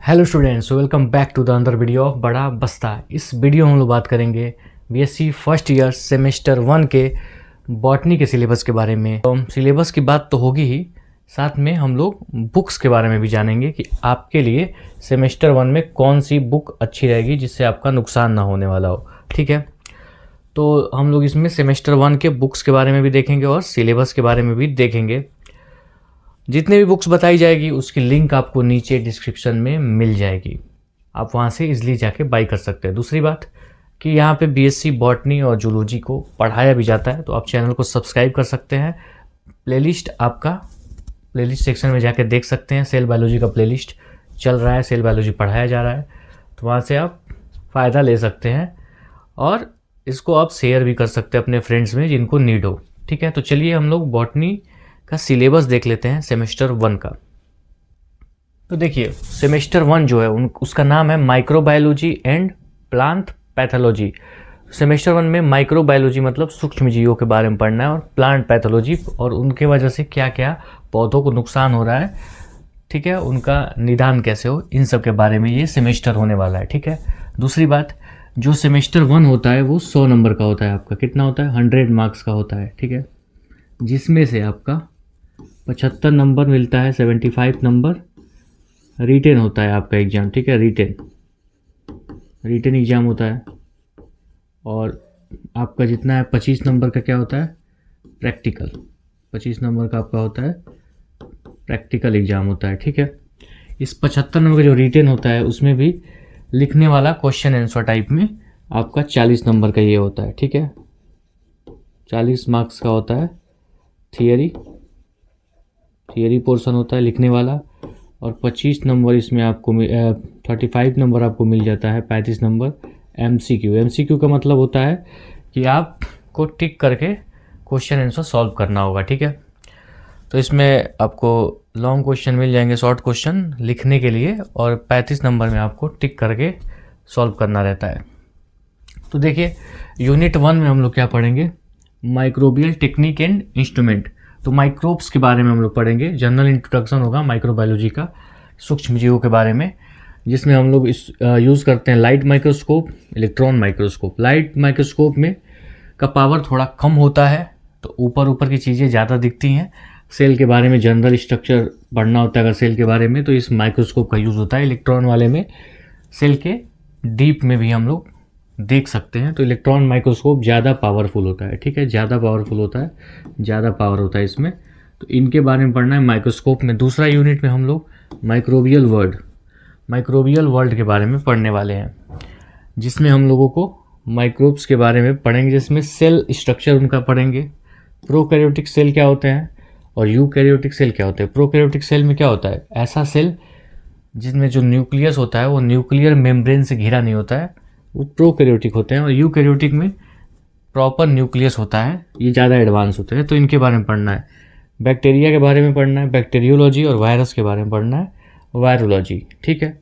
Hello students, welcome back to the another video of Bada Basta. इस video में हम लोग बात करेंगे बीएससी फर्स्ट ईयर सेमेस्टर 1 के बॉटनी के सिलेबस के बारे में। तो सिलेबस की बात तो होगी ही, साथ में हम लोग बुक्स के बारे में भी जानेंगे कि आपके लिए सेमेस्टर 1 में कौन सी बुक अच्छी रहेगी जिससे आपका नुकसान ना होने वाला हो। ठीक है, तो हम लोग इसमें सेमेस्टर 1 के बुक्स के बारे में भी देखेंगे और सिलेबस के बारे में भी देखेंगे। जितने भी बुक्स बताई जाएगी उसकी लिंक आपको नीचे डिस्क्रिप्शन में मिल जाएगी, आप वहाँ से इजीली जाके बाई कर सकते हैं। दूसरी बात कि यहाँ पे बीएससी बॉटनी और जूलॉजी को पढ़ाया भी जाता है, तो आप चैनल को सब्सक्राइब कर सकते हैं। प्लेलिस्ट आपका प्लेलिस्ट सेक्शन में जाके देख सकते हैं, सेल बायोलॉजी का प्लेलिस्ट चल रहा है, सेल बायोलॉजी पढ़ाया जा रहा है, तो वहाँ से आप फ़ायदा ले सकते हैं और इसको आप शेयर भी कर सकते हैं अपने फ्रेंड्स में जिनको नीड हो। ठीक है, तो चलिए हम लोग बॉटनी का सिलेबस देख लेते हैं सेमेस्टर 1 का। तो देखिए, सेमेस्टर 1 जो है उसका नाम है microbiology and plant pathology. Semester 1 में माइक्रोबायोलॉजी मतलब सूक्ष्म जीवों के बारे में पढ़ना है और प्लांट पैथोलॉजी और उनके वजह से क्या क्या पौधों को नुकसान हो रहा है, ठीक है, उनका निदान कैसे हो, इन सब के बारे में ये सेमेस्टर होने वाला है। ठीक है, दूसरी बात, जो सेमेस्टर 1 होता है वो 100 नंबर का होता है। आपका कितना होता है? 100 मार्क्स का होता है। ठीक है, जिसमें से आपका 75 नंबर मिलता है, 75 नंबर रिटेन होता है आपका एग्ज़ाम। ठीक है, रिटेन एग्ज़ाम होता है और आपका जितना है 25 नंबर का क्या होता है? प्रैक्टिकल। 25 नंबर का आपका होता है प्रैक्टिकल एग्ज़ाम होता है। ठीक है, इस 75 नंबर का जो रिटेन होता है उसमें भी लिखने वाला क्वेश्चन आंसर टाइप में आपका 40 नंबर का ये होता है। ठीक है, 40 मार्क्स का होता है थियरी पोर्शन होता है लिखने वाला, और 25 नंबर इसमें आपको 35 नंबर आपको मिल जाता है, 35 नंबर एमसीक्यू। एमसीक्यू का मतलब होता है कि आपको टिक करके क्वेश्चन आंसर सॉल्व करना होगा। ठीक है, तो इसमें आपको लॉन्ग क्वेश्चन मिल जाएंगे, शॉर्ट क्वेश्चन लिखने के लिए, और 35 नंबर में आपको टिक करके सॉल्व करना रहता है। तो देखिए, यूनिट 1 में हम लोग क्या पढ़ेंगे? Microbial technique and instrument. तो माइक्रोब्स के बारे में हम लोग पढ़ेंगे, जनरल इंट्रोडक्शन होगा माइक्रोबायोलॉजी का, सूक्ष्म जीवों के बारे में, जिसमें हम लोग यूज़ करते हैं light microscope, electron microscope. Light microscope में का पावर थोड़ा कम होता है, तो ऊपर की चीज़ें ज़्यादा दिखती हैं। सेल के बारे में जनरल स्ट्रक्चर पढ़ना होता है अगर सेल के बारे में, तो इस माइक्रोस्कोप का यूज़ होता है। इलेक्ट्रॉन वाले में सेल के डीप में भी हम लोग देख सकते हैं, तो इलेक्ट्रॉन माइक्रोस्कोप ज़्यादा पावरफुल होता है। ठीक है, ज़्यादा पावरफुल होता है, ज़्यादा पावर होता है इसमें, तो इनके बारे में पढ़ना है माइक्रोस्कोप में। दूसरा यूनिट में हम लोग माइक्रोबियल वर्ल्ड के बारे में पढ़ने वाले हैं, जिसमें हम लोगों को माइक्रोब्स के बारे में पढ़ेंगे, जिसमें सेल स्ट्रक्चर उनका पढ़ेंगे, प्रोकैरियोटिक सेल क्या होते हैं और यूकैरियोटिक सेल क्या होते हैं। प्रोकैरियोटिक सेल में क्या होता है? ऐसा सेल जिसमें जो न्यूक्लियस होता है वो न्यूक्लियर मेम्ब्रेन से घिरा नहीं होता है, वो प्रोकैरियोटिक होते हैं। और यूकैरियोटिक में प्रॉपर न्यूक्लियस होता है, ये ज़्यादा एडवांस होते हैं, तो इनके बारे में पढ़ना है। बैक्टीरिया के बारे में पढ़ना है, बैक्टीरियोलॉजी, और वायरस के बारे में पढ़ना है, वायरोलॉजी। ठीक है,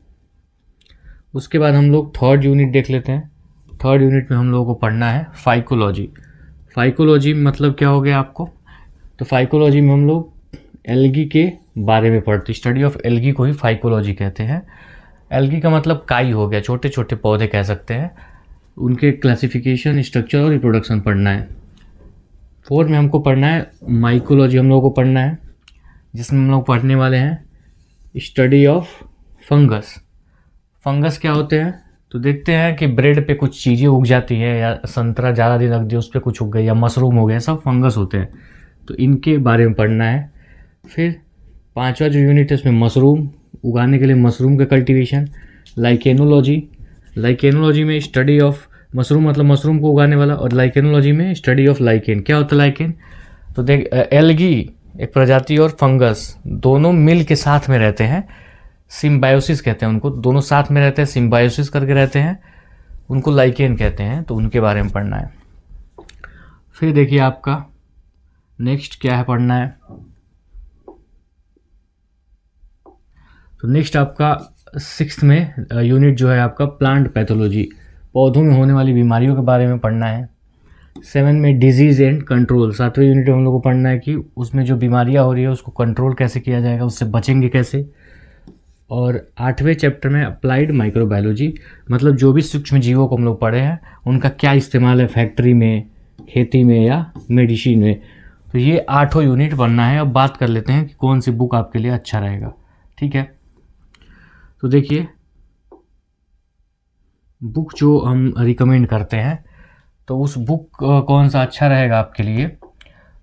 उसके बाद हम लोग थर्ड यूनिट देख लेते हैं। थर्ड यूनिट में हम लोगों को पढ़ना है फाइकोलॉजी। फाइकोलॉजी मतलब क्या हो गया आपको? तो फाइकोलॉजी में हम लोग एल्गी के बारे में पढ़ते, स्टडी ऑफ एल्गी को ही फाइकोलॉजी कहते हैं। एल्गी का मतलब काई हो गया, छोटे छोटे पौधे कह सकते हैं, उनके क्लासिफिकेशन, स्ट्रक्चर और रिप्रोडक्शन पढ़ना है। फोर्थ में हमको पढ़ना है माइकोलॉजी, हम लोगों को पढ़ना है, जिसमें हम लोग पढ़ने वाले हैं स्टडी ऑफ फंगस। फंगस क्या होते हैं? तो देखते हैं कि ब्रेड पे कुछ चीज़ें उग जाती है, या संतरा ज़्यादा दिन रख दिया उस पर कुछ उग गई, या मशरूम हो गए, सब फंगस होते हैं, तो इनके बारे में पढ़ना है। फिर पांचवा जो यूनिट है उसमें मशरूम उगाने के लिए मशरूम का कल्टीवेशन, लाइकेनोलॉजी में स्टडी ऑफ मशरूम मतलब मशरूम को उगाने वाला, और लाइकेनोलॉजी में स्टडी ऑफ लाइकेन। क्या होता है लाइकेन? तो देख, एल्गी एक प्रजाति और फंगस दोनों मिल के साथ में रहते हैं, सिम्बायोसिस कहते हैं उनको, दोनों साथ में रहते हैं, सिम्बायोसिस करके रहते हैं, उनको लाइकेन कहते हैं, तो उनके बारे में पढ़ना है। फिर देखिए आपका नेक्स्ट क्या है पढ़ना है, तो नेक्स्ट आपका 6th में यूनिट जो है आपका प्लांट पैथोलॉजी, पौधों में होने वाली बीमारियों के बारे में पढ़ना है। 7 में डिजीज़ एंड कंट्रोल, 7वें यूनिट में हम लोग को पढ़ना है कि उसमें जो बीमारियां हो रही है उसको कंट्रोल कैसे किया जाएगा, उससे बचेंगे कैसे। और 8वें चैप्टर में अप्लाइड माइक्रोबायोलॉजी, मतलब जो भी सूक्ष्म जीवों को हम लोग पढ़े हैं उनका क्या इस्तेमाल है फैक्ट्री में, खेती में या मेडिसिन में। तो ये 8 यूनिट पढ़ना है। अब बात कर लेते हैं कि कौन सी बुक आपके लिए अच्छा रहेगा। ठीक है, तो देखिए बुक जो हम रिकमेंड करते हैं, तो उस बुक कौन सा अच्छा रहेगा आपके लिए,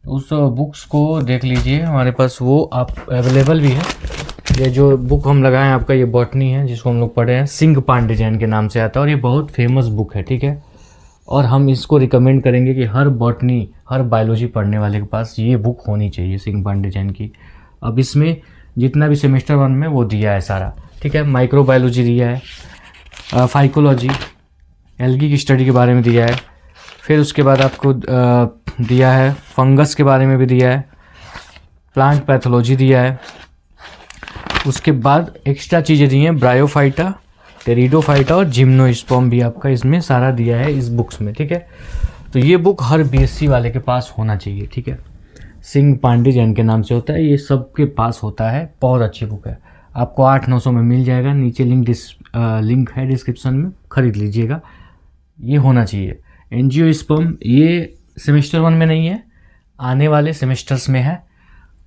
उस बुक्स को देख लीजिए। हमारे पास वो आप अवेलेबल भी है। ये जो बुक हम लगाए आपका ये बॉटनी है, जिसको हम लोग पढ़े हैं, सिंह पांडे जैन के नाम से आता है और ये बहुत फेमस बुक है। ठीक है, और हम इसको रिकमेंड करेंगे कि हर बॉटनी, हर बायोलॉजी पढ़ने वाले के पास ये बुक होनी चाहिए, सिंह पांडे जैन की। अब इसमें जितना भी सेमेस्टर 1 में वो दिया है सारा। ठीक है, माइक्रोबायोलॉजी दिया है, फाइकोलॉजी, एल्गी की स्टडी के बारे में दिया है, फिर उसके बाद आपको दिया है फंगस के बारे में भी दिया है, प्लांट पैथोलॉजी दिया है, उसके बाद एक्स्ट्रा चीज़ें दी हैं ब्रायोफाइटा, टेरिडोफाइटा और जिम्नोस्पर्म भी आपका इसमें सारा दिया है इस बुक्स में। ठीक है, तो ये बुक हर बीएससी वाले के पास होना चाहिए। ठीक है, सिंह पांडे जैन के नाम से होता है, ये सबके पास होता है, बहुत अच्छी बुक है। आपको 800-900 में मिल जाएगा, नीचे लिंक है डिस्क्रिप्शन में, खरीद लीजिएगा, ये होना चाहिए। एंजियोस्पर्म ये सेमेस्टर 1 में नहीं है, आने वाले सेमेस्टर्स में है,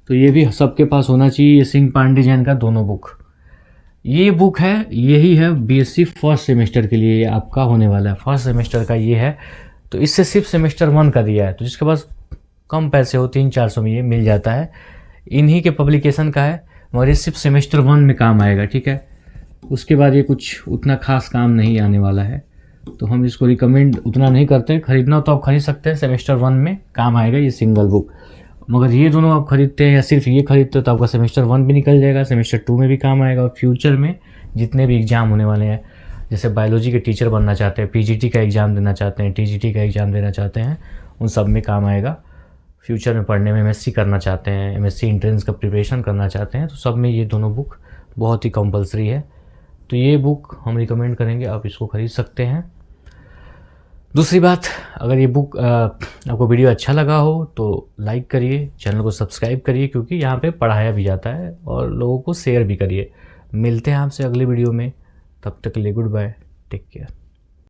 तो ये भी सबके पास होना चाहिए। ये सिंह पांडे जैन का दोनों बुक, ये बुक है, यही है बीएससी फर्स्ट सेमेस्टर के लिए आपका होने वाला है, फर्स्ट सेमेस्टर का ये है। तो इससे सिर्फ सेमेस्टर 1 का दिया है, तो जिसके पास कम पैसे हो 300-400 में ये मिल जाता है, इन्हीं के पब्लिकेशन का है, मगर ये सिर्फ सेमेस्टर 1 में काम आएगा। ठीक है, उसके बाद ये कुछ उतना खास काम नहीं आने वाला है, तो हम इसको रिकमेंड उतना नहीं करते। खरीदना तो आप खरीद सकते हैं, सेमेस्टर 1 में काम आएगा ये सिंगल बुक। मगर ये दोनों आप खरीदते हैं या सिर्फ ये खरीदते हो तो आपका सेमेस्टर 1 भी निकल जाएगा, सेमेस्टर 2 में भी काम आएगा, और फ्यूचर में जितने भी एग्ज़ाम होने वाले हैं, जैसे बायोलॉजी के टीचर बनना चाहते हैं, पीजीटी का एग्ज़ाम देना चाहते हैं, टीजीटी का एग्ज़ाम देना चाहते हैं, उन सब में काम आएगा। फ्यूचर में पढ़ने में एमएससी करना चाहते हैं, एमएससी एंट्रेंस का प्रिपरेशन करना चाहते हैं, तो सब में ये दोनों बुक बहुत ही कंपलसरी है। तो ये बुक हम रिकमेंड करेंगे, आप इसको खरीद सकते हैं। दूसरी बात, अगर ये बुक आपको वीडियो अच्छा लगा हो तो लाइक करिए, चैनल को सब्सक्राइब करिए, क्योंकि यहाँ पे पढ़ाया भी जाता है, और लोगों को शेयर भी करिए। मिलते हैं आपसे अगली वीडियो में, तब तक के लिए गुड बाय, टेक केयर।